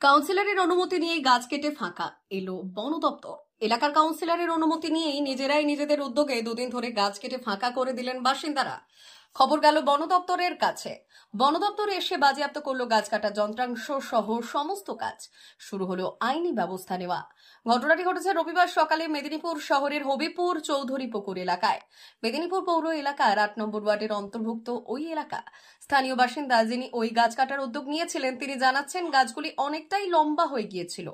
কাউন্সিলরের অনুমতি নিয়েই গাছ কেটে ফাঁকা এলো বন দপ্তর। এলাকার কাউন্সিলরের অনুমতি নিয়েই নিজেরাই নিজেদের উদ্যোগে দুদিন ধরে গাছ কেটে ফাঁকা করে দিলেন বাসিন্দারা। খবর গেল বন দপ্তরের কাছে। বন দপ্তর এসে বাজেয়াপ্ত করলো গাছ কাটা যন্ত্রাংশ সহ সমস্ত কাজ। শুরু হলো আইনি ব্যবস্থা নেওয়া। ঘটনাটি ঘটেছে রবিবার সকালে মেদিনীপুর শহরের হবিপুর চৌধুরী পুকুর এলাকায়। মেদিনীপুর পৌর এলাকার ৮ নম্বর ওয়ার্ডের অন্তর্ভুক্ত ওই এলাকা। স্থানীয় বাসিন্দা যিনি ওই গাছ কাটার উদ্যোগ নিয়েছিলেন তিনি জানাচ্ছেন, গাছগুলি অনেকটাই লম্বা হয়ে গিয়েছিল,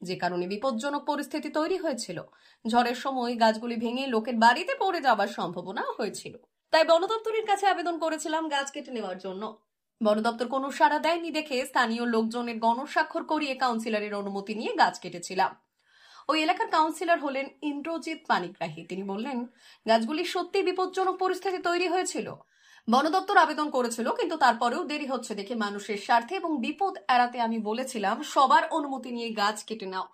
যে কারণে বিপজ্জনক পরিস্থিতি তৈরি হয়েছিল। ঝড়ের সময় গাছগুলি ভেঙে লোকের বাড়িতে পড়ে যাওয়ার সম্ভাবনা হয়েছিল। তাই বন দপ্তরের কাছে আবেদন করেছিলাম গাছ কেটে নেওয়ার জন্য। বন দপ্তর কোনো সাড়া দেয়নি দেখে স্থানীয় লোকজনের গণস্বাক্ষর করিয়ে কাউন্সিলরের অনুমতি নিয়ে গাছ কেটেছিলাম। ওই এলাকার কাউন্সিলর হলেন ইন্দ্রজিৎ পানিগ্রাহী। তিনি বললেন, গাছগুলি সত্যি বিপজ্জনক পরিস্থিতি তৈরি হয়েছিল। বন দপ্তর আবেদন করেছিল, কিন্তু তারপরেও দেরি হচ্ছে দেখে মানুষের স্বার্থে এবং বিপদ এড়াতে আমি বলেছিলাম সবার অনুমতি নিয়ে গাছ কেটে নাও।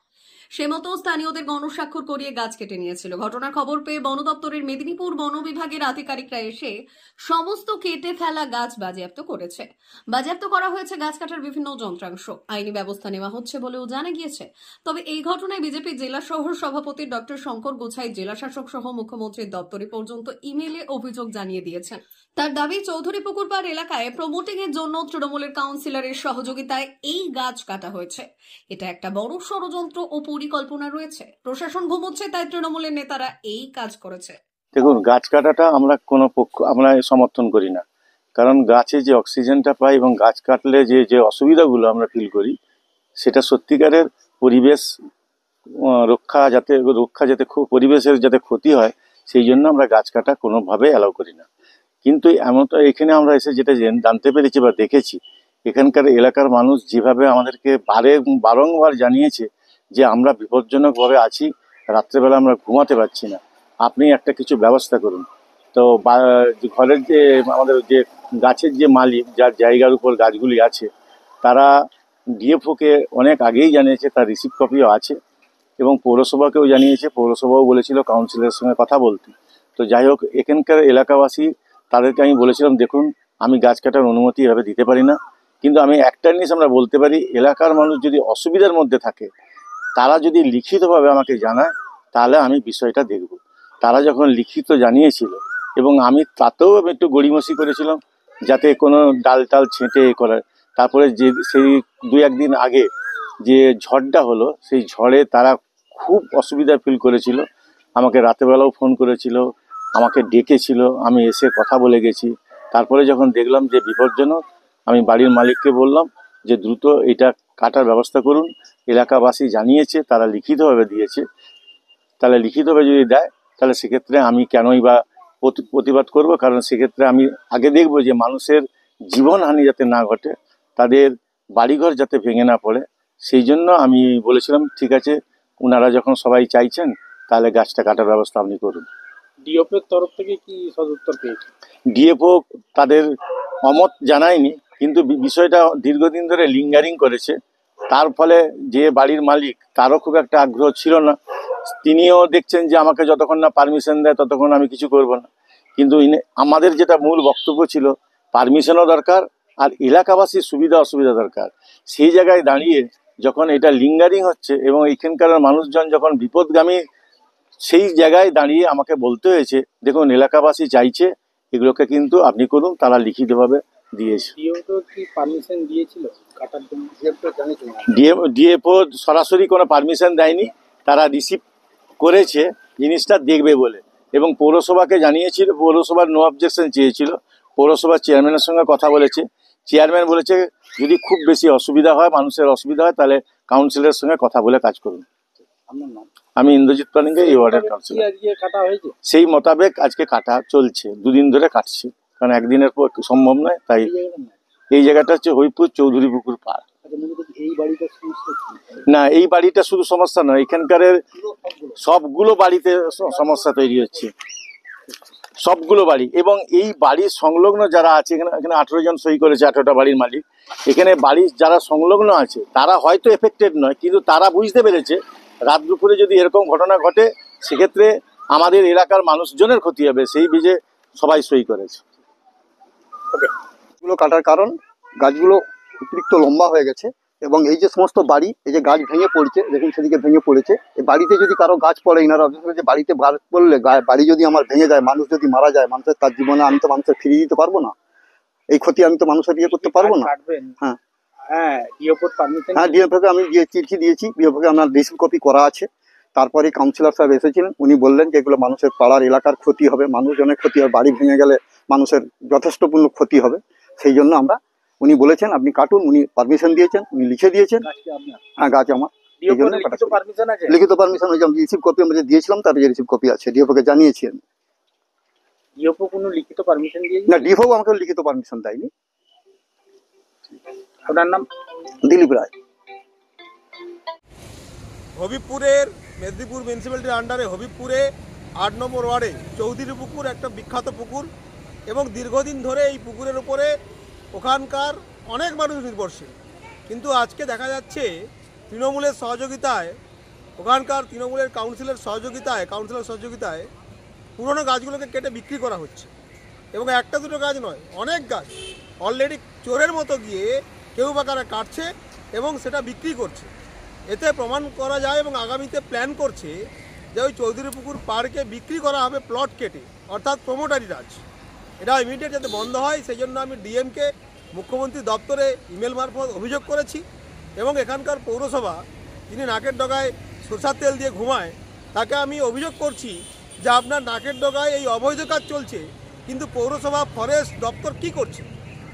সে মতো স্থানীয়দের গণস্বাক্ষর করিয়ে গাছ কেটে নিয়েছিল। ঘটনার খবর পেয়ে বন দপ্তরের মেদিনীপুর বন বিভাগের আধিকারিকরা এসে সমস্ত কেটে ফেলা গাছ বাজেয়াপ্ত করেছে। বাজেয়াপ্ত করা হয়েছে গাছ কাটার বিভিন্ন যন্ত্রাংশ। আইনি ব্যবস্থা নেওয়া হচ্ছে বলেও জানা গিয়েছে। তবে এই ঘটনায় বিজেপি জেলা শহর সভাপতি ডক্টর শঙ্কর গোছাই জেলা শাসক সহ মুখ্যমন্ত্রীর দপ্তরে পর্যন্ত ইমেইলে অভিযোগ জানিয়ে দিয়েছেন। তার দাবি, চৌধুরী পুকুর পাড় এলাকায় প্রমোটিং এর জন্য তৃণমূলের কাউন্সিলরের সহযোগিতায় এই গাছ কাটা হয়েছে। এটা একটা বড় ষড়যন্ত্র ও পরিকল্পনা রয়েছে। প্রশাসন ঘুমোচ্ছে, তাই তৃণমূলের নেতারা এই কাজ করেছে। দেখুন, গাছ কাটাটা আমরা আমরা সমর্থন করি না। কারণ গাছে যে অক্সিজেনটা পাই এবং গাছ কাটলে যে অসুবিধাগুলো আমরা ফিল করি, সেটা সত্যিকারের পরিবেশ রক্ষা যাতে পরিবেশের যাতে ক্ষতি হয়, সেই জন্য আমরা গাছ কাটা কোনোভাবে অ্যালাউ করি না। কিন্তু এখানে আমরা এসে যেটা জানতে পেরেছি বা দেখেছি, এখানকার এলাকার মানুষ যেভাবে আমাদেরকে বারংবার জানিয়েছে যে আমরা বিপজ্জনকভাবে আছি, রাত্রেবেলা আমরা ঘুমাতে পারছি না, আপনি একটা কিছু ব্যবস্থা করুন। তো ঘরের যে আমাদের যে গাছের যে মালিক, যার জায়গার উপর গাছগুলি আছে, তারা ডিএফওকে অনেক আগেই জানিয়েছে, তার রিসিভ কপিও আছে, এবং পৌরসভাকেও জানিয়েছে। পৌরসভাও বলেছিল কাউন্সিলরের সঙ্গে কথা বলতে। তো যাই হোক, এখানকার এলাকাবাসী, তাদেরকে আমি বলেছিলাম, দেখুন, আমি গাছ কাটার অনুমতি এভাবে দিতে পারি না, কিন্তু আমি একটা জিনিস আমরা বলতে পারি, এলাকার মানুষ যদি অসুবিধার মধ্যে থাকে, তারা যদি লিখিতভাবে আমাকে জানায়, তাহলে আমি বিষয়টা দেখব। তারা যখন লিখিত জানিয়েছিল, এবং আমি তাতেও একটু গড়িমসি করেছিলাম যাতে কোনো ডাল টাল ছেঁটে করার। তারপরে সেই 2-1 দিন আগে যে ঝড়টা হলো, সেই ঝড়ে তারা খুব অসুবিধা ফিল করেছিল। আমাকে রাতেবেলাও ফোন করেছিল, আমাকে ডেকেছিল, আমি এসে কথা বলে গেছি। তারপরে যখন দেখলাম যে বিপজ্জনক, আমি বাড়ির মালিককে বললাম যে দ্রুত এটা কাটার ব্যবস্থা করুন। এলাকাবাসী জানিয়েছে, তারা লিখিতভাবে দিয়েছে। তাহলে লিখিতভাবে যদি দেয়, তাহলে সেক্ষেত্রে আমি কেনই বা প্রতিবাদ করব? কারণ সেক্ষেত্রে আমি আগে দেখব যে মানুষের জীবনহানি যাতে না ঘটে, তাদের বাড়িঘর যাতে ভেঙে না পড়ে। সেই জন্য আমি বলেছিলাম, ঠিক আছে, ওনারা যখন সবাই চাইছেন, তাহলে গাছটা কাটার ব্যবস্থা আপনি করুন। ডিএফওর তরফ থেকে কি সদুত্তর পেয়েছে? ডিএফও তাদের অমত জানায়নি, কিন্তু বিষয়টা দীর্ঘদিন ধরে লিঙ্গারিং করেছে। তার ফলে যে বাড়ির মালিক, তারও খুব একটা আগ্রহ ছিল না। তিনিও দেখছেন যে আমাকে যতক্ষণ না পারমিশন দেয় ততক্ষণ আমি কিছু করব না। কিন্তু আমাদের যেটা মূল বক্তব্য ছিল, পারমিশনও দরকার আর এলাকাবাসীর সুবিধা অসুবিধা দরকার। সেই জায়গায় দাঁড়িয়ে যখন এটা লিঙ্গারিং হচ্ছে এবং এখানকার মানুষজন যখন বিপদগামী, সেই জায়গায় দাঁড়িয়ে আমাকে বলতে হয়েছে, দেখুন, এলাকাবাসী চাইছে, এগুলোকে কিন্তু আপনি করুন। তারা লিখিতভাবে দিয়েছে। ডিএফও সরাসরি কোনো পারমিশন দেয়নি, তারা রিসিভ করেছে জিনিসটা দেখবে বলে, এবং পৌরসভাকে জানিয়েছিল। পৌরসভার নো অবজেকশন চেয়েছিল। পৌরসভার চেয়ারম্যানের সঙ্গে কথা বলেছে। চেয়ারম্যান বলেছে যদি খুব বেশি অসুবিধা হয়, মানুষের অসুবিধা হয়, তাহলে কাউন্সিলরের সঙ্গে কথা বলে কাজ করুন। আমি ইন্দ্রজিৎ পানিগ্রাহী, এই ওয়ার্ডের কাউন্সিলর। সেই মোতাবেক আজকে কাটা চলছে, 2 দিন ধরে কাটছি, কারণ একদিনের পর সম্ভব নয়। তাই এই জায়গাটা হচ্ছে হবিপুর চৌধুরী পুকুর পাড়। না, এই বাড়িটা শুধু সমস্যা নয়, এখানকার সবগুলো বাড়িতে সমস্যা তৈরি হচ্ছে, সবগুলো বাড়ি। এবং এই বাড়ির সংলগ্ন যারা আছে, এখানে 18 জন সই করেছে, 18টা বাড়ির মালিক। এখানে বাড়ির যারা সংলগ্ন আছে, তারা হয়তো এফেক্টেড নয়, কিন্তু তারা বুঝতে পেরেছে রাত দুপুরে যদি এরকম ঘটনা ঘটে, সেক্ষেত্রে আমাদের এলাকার মানুষজনের ক্ষতি হবে, সেই বুঝে সবাই সই করেছে। গাছগুলো কাটার কারণ, গাছগুলো অতিরিক্ত লম্বা হয়ে গেছে, এবং এই যে সমস্ত বাড়ি, এই যে গাছ ভেঙে পড়ছে, দেখুন সেদিকে ভেঙে পড়েছে, এই বাড়িতে যদি কারো গাছ পড়ে, ইনারা যে বাড়িতে গাছ পড়লে বাড়ি যদি আমার ভেঙে যায়, মানুষ যদি মারা যায়, মানুষের তার জীবনে আমি তো মানুষের ফিরিয়ে দিতে পারবো না, এই ক্ষতি আমি তো মানুষের ইয়ে করতে পারবো না। হ্যাঁ হ্যাঁ, ডিওপোর পারমিশন? হ্যাঁ, ডিএফকে আমি চিঠি দিয়েছি, ডিএফকে আমার রিসিভ কপি করা আছে। তারপরে কাউন্সিলর সাহেব এসেছিলেন, উনি বললেন যে এগুলো মানুষের পাড়ার এলাকার ক্ষতি হবে, মানুষজনের ক্ষতি হবে, বাড়ি ভেঙে গেলে মানুষের যথেষ্টপূর্ণ ক্ষতি হবে, সেই জন্য আমরা, উনি বলেছেন আপনি কাটুন, উনি পারমিশন দিয়েছেন, উনি লিখে দিয়েছেন। হ্যাঁ, গাছ আমার লিখিত পারমিশন হয়েছে, আমি রিসিভ কপি আমরা দিয়েছিলাম, তার যে রিসিভ কপি আছে, ডিএফকে জানিয়েছি আমি। ডিওপো কোনো লিখিত পারমিশন দিয়েছে না, ডিএফও আমাকে লিখিত পারমিশন দেয়নি। ওনার নাম দিলীপ রায়। হবিবপুরের মেদিনীপুর মিউনিসিপ্যালিটির আন্ডারে হবিবপুরে ৮ নম্বর ওয়ার্ডে চৌধুরী পুকুর একটা বিখ্যাত পুকুর, এবং দীর্ঘদিন ধরে এই পুকুরের উপরে ওখানকার অনেক মানুষ নির্ভরশীল। কিন্তু আজকে দেখা যাচ্ছে তৃণমূলের সহযোগিতায়, ওখানকার তৃণমূলের কাউন্সিলের সহযোগিতায় পুরনো গাছগুলোকে কেটে বিক্রি করা হচ্ছে, এবং একটা দুটো গাছ নয়, অনেক গাছ অলরেডি চোরের মতো গিয়ে কেউ বা কারা কাটছে এবং সেটা বিক্রি করছে। এতে প্রমাণ করা যায় এবং আগামীতে প্ল্যান করছে যে ওই চৌধুরী পুকুর পার্কে বিক্রি করা হবে প্লট কেটে, অর্থাৎ প্রমোটারি রাজ। এটা ইমিডিয়েট যাতে বন্ধ হয় সেই জন্য আমি ডিএমকে মুখ্যমন্ত্রী দপ্তরে ইমেল মারফত অভিযোগ করেছি, এবং এখানকার পৌরসভা যিনি নাকের ডগায় সরষার তেল দিয়ে ঘুমায়, তাকে আমি অভিযোগ করছি যে আপনার নাকের ডগায় এই অবৈধ কাজ চলছে, কিন্তু পৌরসভা ফরেস্ট দপ্তর কি করছে?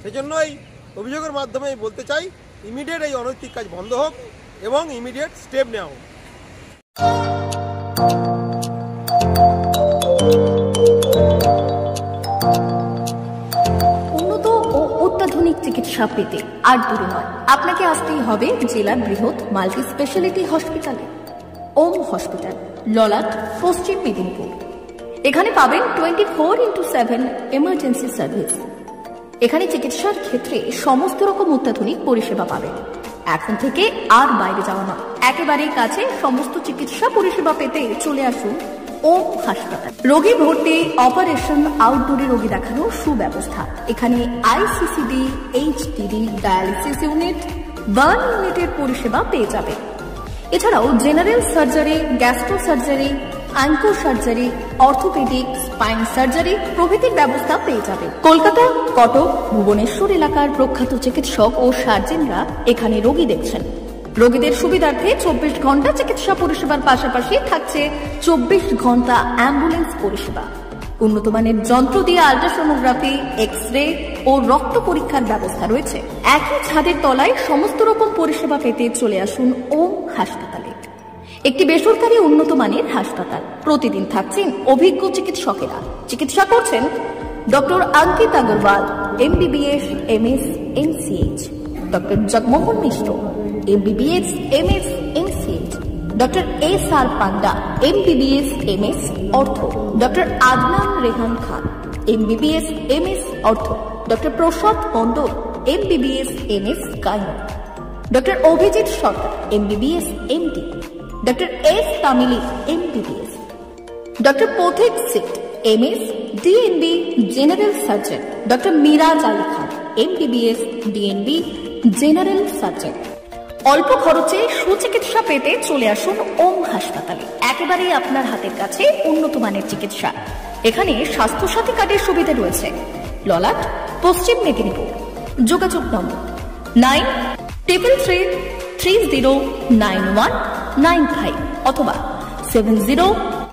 সেই জন্য এই অভিযোগের মাধ্যমে আমি বলতে চাই ইমিডিয়েট এই অনৈতিক কাজ বন্ধ হোক এবং ইমিডিয়েট স্টেপ নেওয়া হোক। উন্নত ও অত্যাধুনিক চিকিৎসা পেতে আর দূরে নয়, আপনাকে আসতেই হবে জেলার বৃহৎ মাল্টি স্পেশালিটি হসপিটালে, ওম হসপিটাল, ললাট, পশ্চিম মেদিনীপুর। এখানে পাবেন 24x7 এমার্জেন্সি সার্ভিস। এখানে চিকিৎসার ক্ষেত্রে সমস্ত রকম অত্যাধুনিক পরিষেবা পাবেন। এখন থেকে আর বাইরে যাওয়া নয়, একেবারেই কাছে সমস্ত চিকিৎসা পরিষেবা পেতে চলে আসুন ওম হাসপাতাল। রোগী ভর্তি, অপারেশন, আউটডোরে রোগী দেখানোর সুব্যবস্থা। এখানে ICCD, HDD, dialysis unit, burn ইউনিটের পরিষেবা পেয়ে যাবে। এছাড়াও general surgery, gastro surgery, onco surgery, orthopaedic, spine surgery প্রভৃতির ব্যবস্থা পেয়ে যাবে। কলকাতা, কটক, ভুবনেশ্বর এলাকার প্রখ্যাত চিকিৎসক ও সার্জেনরা এখানে রোগী দেখছেন। রোগীদের সুবিধার্থে 24 ঘন্টা চিকিৎসা পরিষেবার পাশাপাশি থাকছে 24 ঘন্টা অ্যাম্বুলেন্স পরিষেবা। উন্নত মানের যন্ত্র দিয়ে আল্ট্রাসোনোগ্রাফি, এক্স-রে ও রক্ত পরীক্ষার ব্যবস্থা রয়েছে। একই ছাদের তলায় সমস্ত রকম পরিষেবা পেতে চলে আসুন ওম হাসপাতালে। একটি বেসরকারি উন্নত মানের হাসপাতাল। প্রতিদিন থাকছেন অভিজ্ঞ চিকিৎসকেরা। চিকিৎসা করছেন doctor Ankit Agarwal, MBBS, MS, MCH, doctor Jagmohan Mishra, MBBS, MS, MCH, doctor SR Panda, MBBS, MS, ortho, doctor Adnan Rehan Khan, MBBS, MS, ortho, doctor Prasad Mondal, MBBS, MS, gyno, doctor Abhijit Sarkar, MBBS, MD, doctor S Tamili, MBBS, doctor Pathik Sit, MS, DNB, general surgeon, doctor Miraj Ali Khan, MBBS, DNB, general surgeon. অল্প খরচে সুচিকিৎসা পেতে চলে আসুন ওম হাসপাতালে। একেবারেই আপনার হাতের কাছে উন্নত মানের চিকিৎসা। এখানে স্বাস্থ্যসাথী কার্ডের সুবিধা রয়েছে। ললাট, পশ্চিম মেদিনীপুর। যোগাযোগ নম্বর 9333309195 অথবা 70